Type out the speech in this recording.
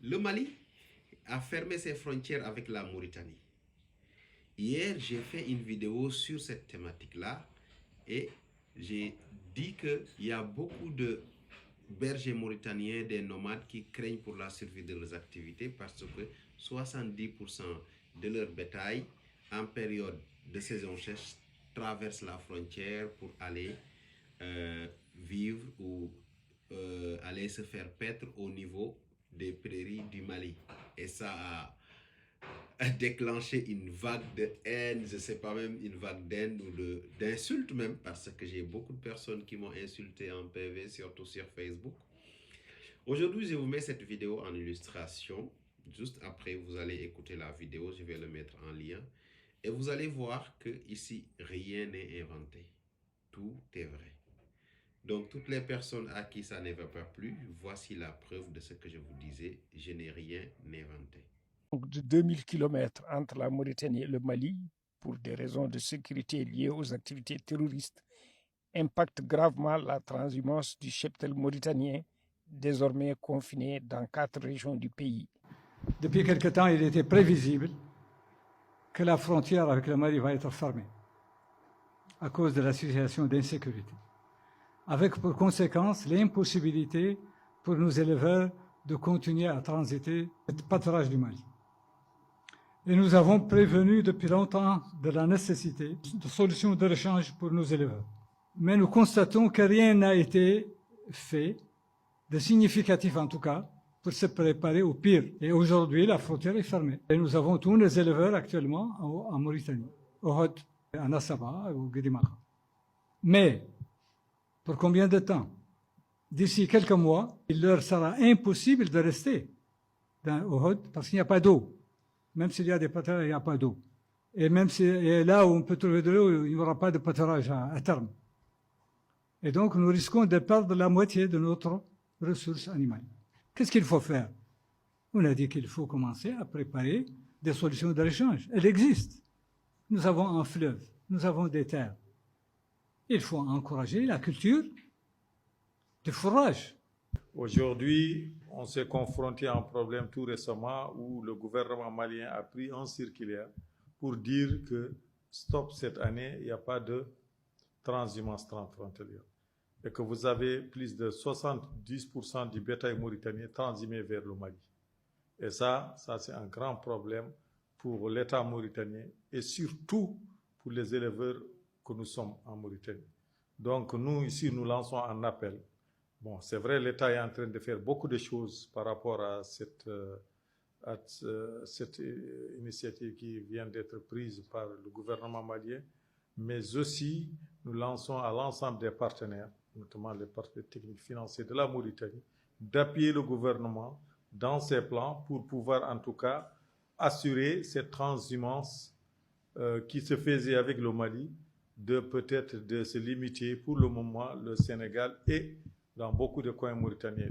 Le Mali a fermé ses frontières avec la Mauritanie. Hier, j'ai fait une vidéo sur cette thématique-là et j'ai dit qu'il y a beaucoup de bergers mauritaniens, des nomades qui craignent pour la survie de leurs activités parce que 70% de leur bétail en période de saison sèche traverse la frontière pour aller vivre ou aller se faire paître au niveau des prairies du Mali. Et ça a déclenché une vague de haine, je ne sais pas, même une vague d'haine ou d'insultes même, parce que j'ai beaucoup de personnes qui m'ont insulté en PV, surtout sur Facebook. Aujourd'hui, je vous mets cette vidéo en illustration. Juste après, vous allez écouter la vidéo, je vais le mettre en lien. Et vous allez voir que ici, rien n'est inventé. Tout est vrai. Donc, toutes les personnes à qui ça ne va pas plus, voici la preuve de ce que je vous disais. Je n'ai rien inventé. Donc de 2000 km entre la Mauritanie et le Mali, pour des raisons de sécurité liées aux activités terroristes, impacte gravement la transhumance du cheptel mauritanien, désormais confiné dans 4 régions du pays. Depuis quelque temps, il était prévisible que la frontière avec le Mali va être fermée à cause de la situation d'insécurité, avec pour conséquence l'impossibilité pour nos éleveurs de continuer à transiter le pâturage du Mali. Et nous avons prévenu depuis longtemps de la nécessité de solutions de rechange pour nos éleveurs. Mais nous constatons que rien n'a été fait, de significatif en tout cas, pour se préparer au pire. Et aujourd'hui, la frontière est fermée. Et nous avons tous nos éleveurs actuellement en Mauritanie, au Hod, à Nassaba, au Guédimaka. Mais, pour combien de temps? D'ici quelques mois, il leur sera impossible de rester au Hod parce qu'il n'y a pas d'eau. Même s'il y a des pâturages, il n'y a pas d'eau. Et même si, et là où on peut trouver de l'eau, il n'y aura pas de pâturage à terme. Et donc, nous risquons de perdre la moitié de notre ressource animale. Qu'est-ce qu'il faut faire? On a dit qu'il faut commencer à préparer des solutions de rechange. Elles existent. Nous avons un fleuve, nous avons des terres. Il faut encourager la culture de fourrage. Aujourd'hui, on s'est confronté à un problème tout récemment où le gouvernement malien a pris un circulaire pour dire que stop, cette année, il n'y a pas de transhumance transfrontalière. Et que vous avez plus de 70% du bétail mauritanien transhumé vers le Mali. Et ça c'est un grand problème pour l'État mauritanien et surtout pour les éleveurs que nous sommes en Mauritanie. Donc nous, ici, nous lançons un appel. Bon, c'est vrai, l'État est en train de faire beaucoup de choses par rapport à cette initiative qui vient d'être prise par le gouvernement malien, mais aussi nous lançons à l'ensemble des partenaires, notamment les partenaires techniques financiers de la Mauritanie, d'appuyer le gouvernement dans ses plans pour pouvoir en tout cas assurer cette transhumance qui se faisait avec le Mali, peut-être de se limiter pour le moment le Sénégal et dans beaucoup de coins mauritaniens.